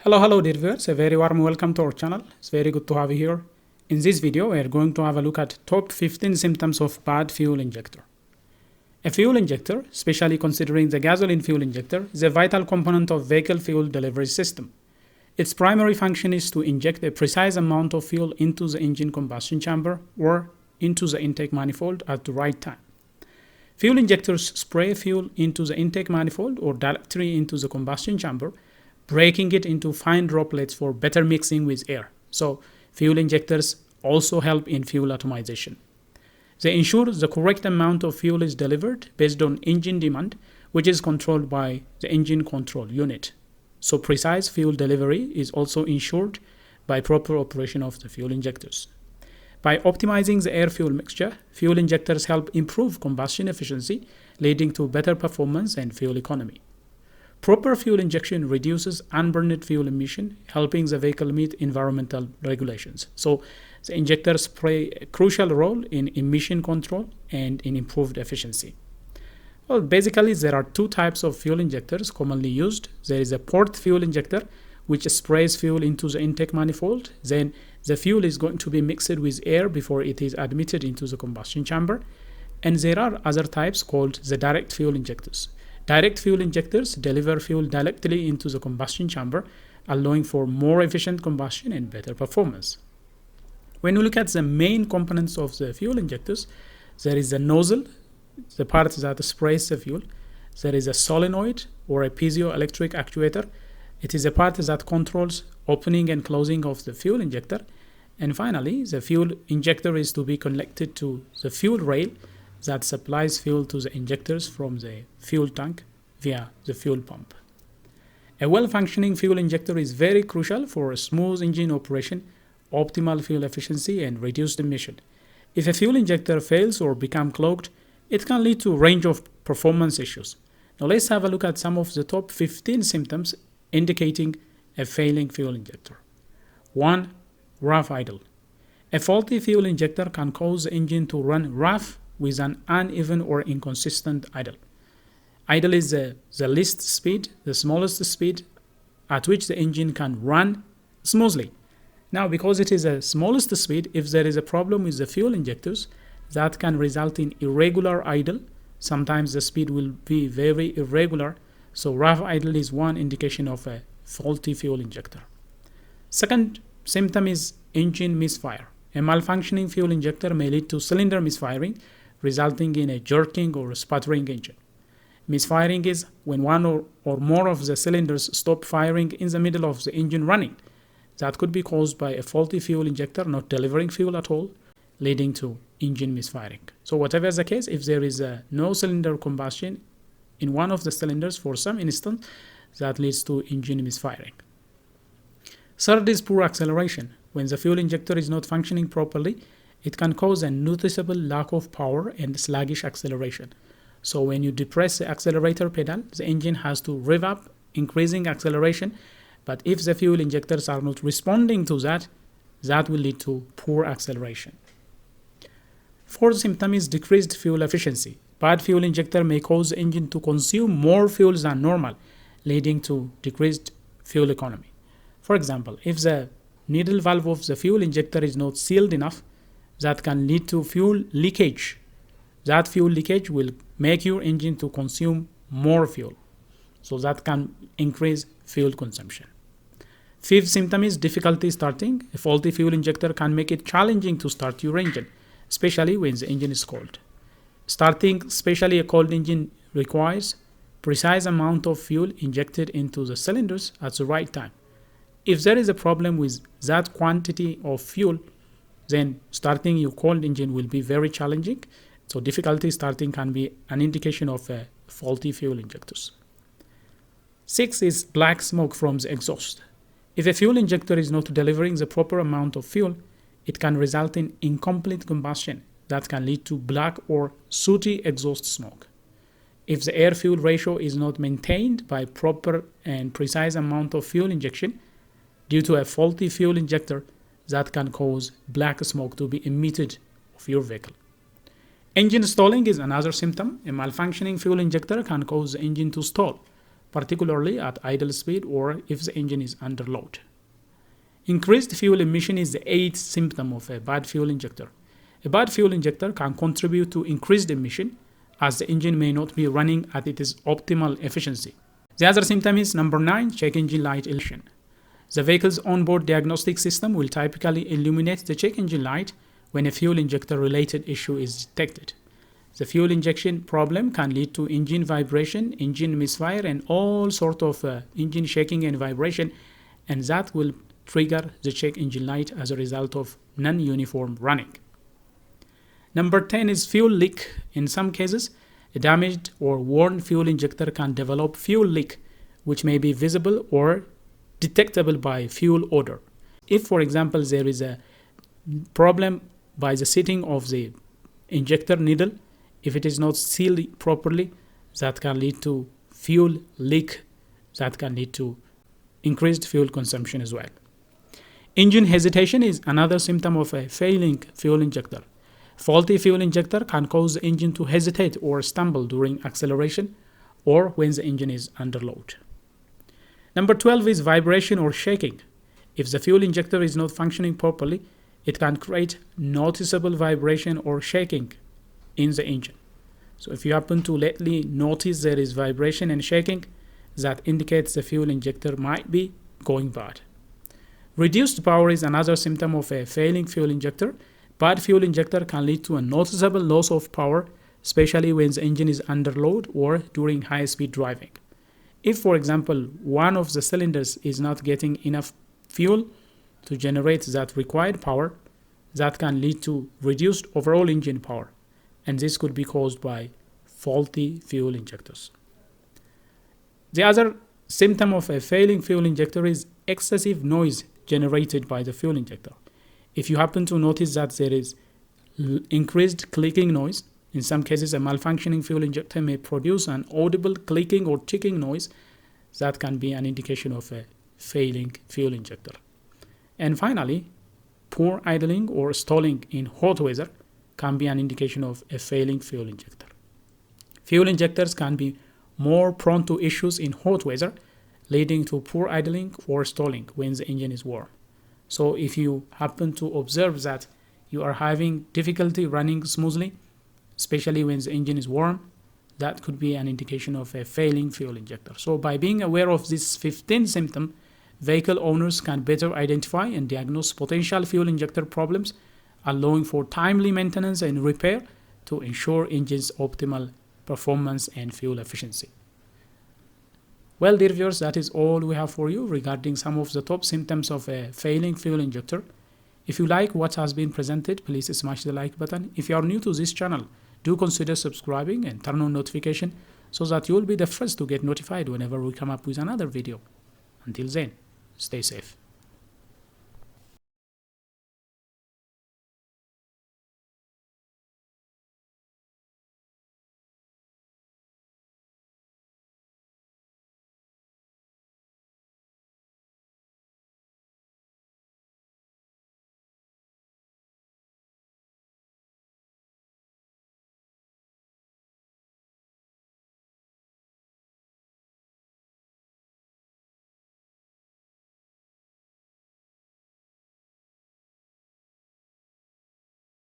Hello dear viewers, a very warm welcome to our channel. It's very good to have you here. In this video, we are going to have a look at top 15 symptoms of bad fuel injector. A fuel injector, especially considering the gasoline fuel injector, is a vital component of vehicle fuel delivery system. Its primary function is to inject a precise amount of fuel into the engine combustion chamber or into the intake manifold at the right time. Fuel injectors spray fuel into the intake manifold or directly into the combustion chamber, breaking it into fine droplets for better mixing with air. So, fuel injectors also help in fuel atomization. They ensure the correct amount of fuel is delivered based on engine demand, which is controlled by the engine control unit. So, precise fuel delivery is also ensured by proper operation of the fuel injectors. By optimizing the air-fuel mixture, fuel injectors help improve combustion efficiency, leading to better performance and fuel economy. Proper fuel injection reduces unburned fuel emission, helping the vehicle meet environmental regulations. So, the injectors play a crucial role in emission control and in improved efficiency. Well, basically, there are two types of fuel injectors commonly used. There is a port fuel injector, which sprays fuel into the intake manifold. Then, the fuel is going to be mixed with air before it is admitted into the combustion chamber. And there are other types called the direct fuel injectors. Direct fuel injectors deliver fuel directly into the combustion chamber, allowing for more efficient combustion and better performance. When we look at the main components of the fuel injectors, there is a nozzle, the part that sprays the fuel. There is a solenoid or a piezoelectric actuator. It is a part that controls opening and closing of the fuel injector. And finally, the fuel injector is to be connected to the fuel rail that supplies fuel to the injectors from the fuel tank via the fuel pump. A well-functioning fuel injector is very crucial for a smooth engine operation, optimal fuel efficiency, and reduced emission. If a fuel injector fails or becomes clogged, it can lead to a range of performance issues. Now let's have a look at some of the top 15 symptoms indicating a failing fuel injector. 1. Rough idle. A faulty fuel injector can cause the engine to run rough with an uneven or inconsistent idle. Idle is the least speed, the smallest speed at which the engine can run smoothly. Now, because it is the smallest speed, if there is a problem with the fuel injectors, that can result in irregular idle. Sometimes the speed will be very irregular, so rough idle is one indication of a faulty fuel injector. Second symptom is engine misfire. A malfunctioning fuel injector may lead to cylinder misfiring, resulting in a jerking or sputtering engine. Misfiring is when one or more of the cylinders stop firing in the middle of the engine running. That could be caused by a faulty fuel injector not delivering fuel at all, leading to engine misfiring. So whatever is the case, if there is no cylinder combustion in one of the cylinders for some instant, that leads to engine misfiring. Third is poor acceleration. When the fuel injector is not functioning properly, it can cause a noticeable lack of power and sluggish acceleration. So when you depress the accelerator pedal, the engine has to rev up, increasing acceleration. But if the fuel injectors are not responding to that, that will lead to poor acceleration. Fourth symptom is decreased fuel efficiency. Bad fuel injector may cause the engine to consume more fuel than normal, leading to decreased fuel economy. For example, if the needle valve of the fuel injector is not sealed enough, that can lead to fuel leakage. That fuel leakage will make your engine to consume more fuel. So that can increase fuel consumption. Fifth symptom is difficulty starting. A faulty fuel injector can make it challenging to start your engine, especially when the engine is cold. Starting, especially a cold engine, requires precise amount of fuel injected into the cylinders at the right time. If there is a problem with that quantity of fuel, then starting your cold engine will be very challenging. So difficulty starting can be an indication of a faulty fuel injectors. 6 is black smoke from the exhaust. If a fuel injector is not delivering the proper amount of fuel, it can result in incomplete combustion that can lead to black or sooty exhaust smoke. If the air-fuel ratio is not maintained by proper and precise amount of fuel injection due to a faulty fuel injector, that can cause black smoke to be emitted of your vehicle. Engine stalling is another symptom. A malfunctioning fuel injector can cause the engine to stall, particularly at idle speed or if the engine is under load. Increased fuel emission is the 8th symptom of a bad fuel injector. A bad fuel injector can contribute to increased emission as the engine may not be running at its optimal efficiency. The other symptom is number 9, check engine light illumination. The vehicle's onboard diagnostic system will typically illuminate the check engine light when a fuel injector related issue is detected. The fuel injection problem can lead to engine vibration, engine misfire, and all sorts of engine shaking and vibration, and that will trigger the check engine light as a result of non-uniform running. Number 10 is fuel leak. In some cases, a damaged or worn fuel injector can develop fuel leak, which may be visible or detectable by fuel odor. If, for example, there is a problem by the setting of the injector needle, if it is not sealed properly, that can lead to fuel leak, that can lead to increased fuel consumption as well. Engine hesitation is another symptom of a failing fuel injector. Faulty fuel injector can cause the engine to hesitate or stumble during acceleration or when the engine is under load. Number 12 is vibration or shaking. If the fuel injector is not functioning properly, it can create noticeable vibration or shaking in the engine. So if you happen to lately notice there is vibration and shaking, that indicates the fuel injector might be going bad. Reduced power is another symptom of a failing fuel injector. Bad fuel injector can lead to a noticeable loss of power, especially when the engine is under load or during high-speed driving. If, for example, one of the cylinders is not getting enough fuel to generate that required power, that can lead to reduced overall engine power, and this could be caused by faulty fuel injectors. The other symptom of a failing fuel injector is excessive noise generated by the fuel injector. If you happen to notice that there is increased clicking noise, in some cases a malfunctioning fuel injector may produce an audible clicking or ticking noise, that can be an indication of a failing fuel injector. And finally, poor idling or stalling in hot weather can be an indication of a failing fuel injector. Fuel injectors can be more prone to issues in hot weather, leading to poor idling or stalling when the engine is warm. So if you happen to observe that you are having difficulty running smoothly, especially when the engine is warm, that could be an indication of a failing fuel injector. So by being aware of this 15 symptom, vehicle owners can better identify and diagnose potential fuel injector problems, allowing for timely maintenance and repair to ensure engine's optimal performance and fuel efficiency. Well, dear viewers, that is all we have for you regarding some of the top symptoms of a failing fuel injector. If you like what has been presented, please smash the like button. If you are new to this channel, do consider subscribing and turn on notification so that you will be the first to get notified whenever we come up with another video. Until then, stay safe.